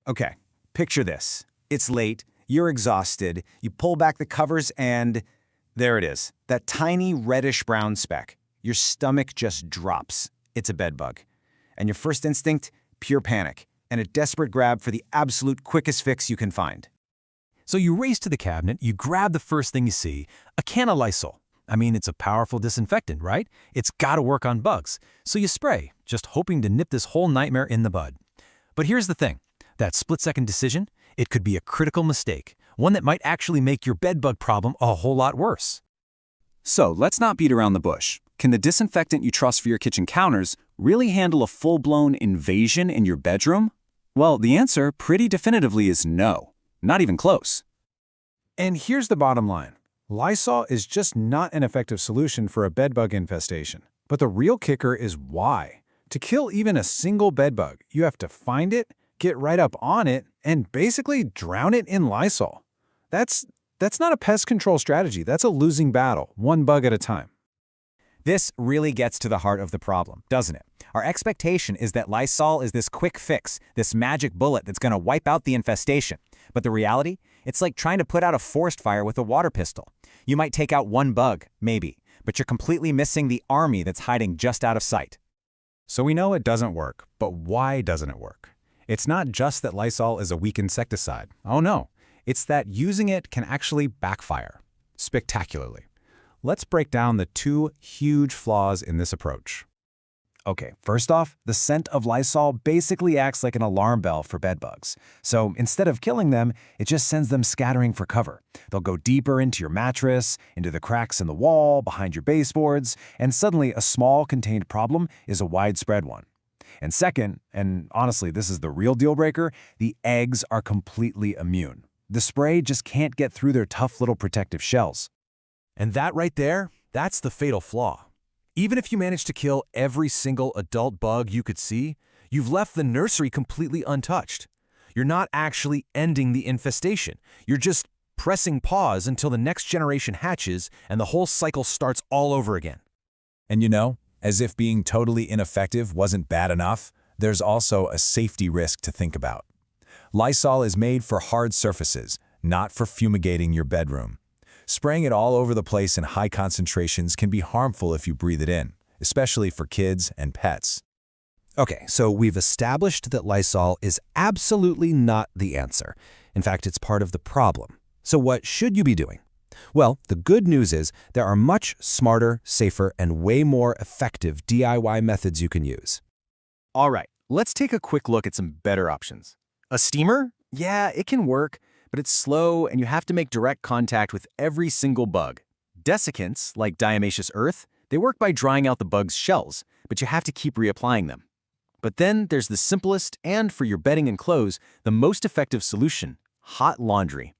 Okay, picture this. It's late, you're exhausted, you pull back the covers and there it is, that tiny reddish-brown speck. Your stomach just drops. It's a bedbug. And your first instinct? Pure panic, and a desperate grab for the absolute quickest fix you can find. So you race to the cabinet, you grab the first thing you see, a can of Lysol. I mean, it's a powerful disinfectant, right? It's gotta work on bugs. So you spray, just hoping to nip this whole nightmare in the bud. But here's the thing. That split-second decision, it could be a critical mistake, one that might actually make your bedbug problem a whole lot worse. So let's not beat around the bush. Can the disinfectant you trust for your kitchen counters really handle a full-blown invasion in your bedroom? Well, the answer pretty definitively is no. Not even close. And here's the bottom line. Lysol is just not an effective solution for a bedbug infestation. But the real kicker is why. To kill even a single bedbug, you have to find it, get right up on it, and basically drown it in Lysol. That's not a pest control strategy. That's a losing battle, one bug at a time. This really gets to the heart of the problem, doesn't it? Our expectation is that Lysol is this quick fix, this magic bullet that's going to wipe out the infestation. But the reality? It's like trying to put out a forest fire with a water pistol. You might take out one bug, maybe, but you're completely missing the army that's hiding just out of sight. So we know it doesn't work, but why doesn't it work? It's not just that Lysol is a weak insecticide. Oh no, it's that using it can actually backfire, spectacularly. Let's break down the two huge flaws in this approach. Okay, first off, the scent of Lysol basically acts like an alarm bell for bedbugs. So instead of killing them, it just sends them scattering for cover. They'll go deeper into your mattress, into the cracks in the wall, behind your baseboards, and suddenly a small contained problem is a widespread one. And second, and honestly this is the real deal breaker, the eggs are completely immune. The spray just can't get through their tough little protective shells. And that right there, that's the fatal flaw. Even if you manage to kill every single adult bug you could see, you've left the nursery completely untouched. You're not actually ending the infestation. You're just pressing pause until the next generation hatches and the whole cycle starts all over again. And you know, as if being totally ineffective wasn't bad enough, there's also a safety risk to think about. Lysol is made for hard surfaces, not for fumigating your bedroom. Spraying it all over the place in high concentrations can be harmful if you breathe it in, especially for kids and pets. Okay, so we've established that Lysol is absolutely not the answer. In fact, it's part of the problem. So what should you be doing? Well, the good news is there are much smarter, safer, and way more effective DIY methods you can use. All right, let's take a quick look at some better options. A steamer? Yeah, it can work, but it's slow and you have to make direct contact with every single bug. Desiccants, like diatomaceous earth, they work by drying out the bug's shells, but you have to keep reapplying them. But then there's the simplest and, for your bedding and clothes, the most effective solution, hot laundry.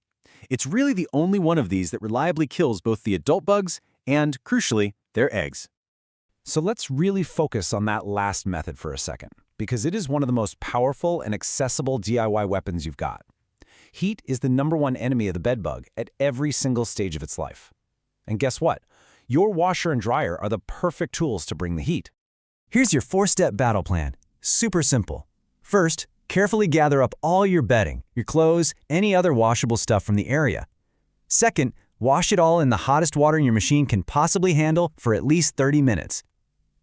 It's really the only one of these that reliably kills both the adult bugs and, crucially, their eggs. So let's really focus on that last method for a second, because it is one of the most powerful and accessible DIY weapons you've got. Heat is the #1 enemy of the bedbug at every single stage of its life. And guess what? Your washer and dryer are the perfect tools to bring the heat. Here's your 4-step battle plan. Super simple. First, carefully gather up all your bedding, your clothes, any other washable stuff from the area. Second, wash it all in the hottest water your machine can possibly handle for at least 30 minutes.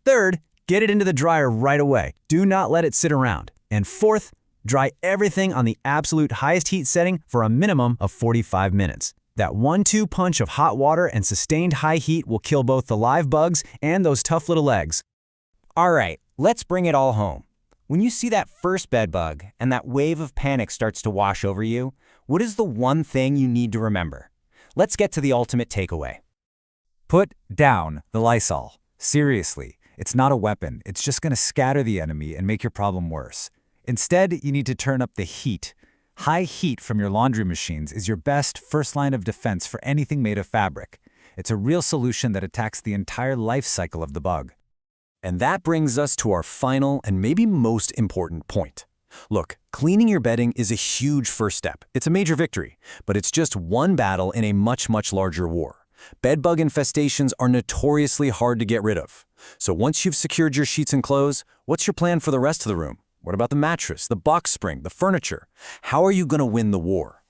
Third, get it into the dryer right away. Do not let it sit around. And fourth, dry everything on the absolute highest heat setting for a minimum of 45 minutes. That 1-2 punch of hot water and sustained high heat will kill both the live bugs and those tough little eggs. All right, let's bring it all home. When you see that first bedbug and that wave of panic starts to wash over you, what is the one thing you need to remember? Let's get to the ultimate takeaway. Put down the Lysol. Seriously, it's not a weapon. It's just going to scatter the enemy and make your problem worse. Instead, you need to turn up the heat. High heat from your laundry machines is your best first line of defense for anything made of fabric. It's a real solution that attacks the entire life cycle of the bug. And that brings us to our final and maybe most important point. Look, cleaning your bedding is a huge first step. It's a major victory, but it's just one battle in a much, much larger war. Bedbug infestations are notoriously hard to get rid of. So once you've secured your sheets and clothes, what's your plan for the rest of the room? What about the mattress, the box spring, the furniture? How are you going to win the war?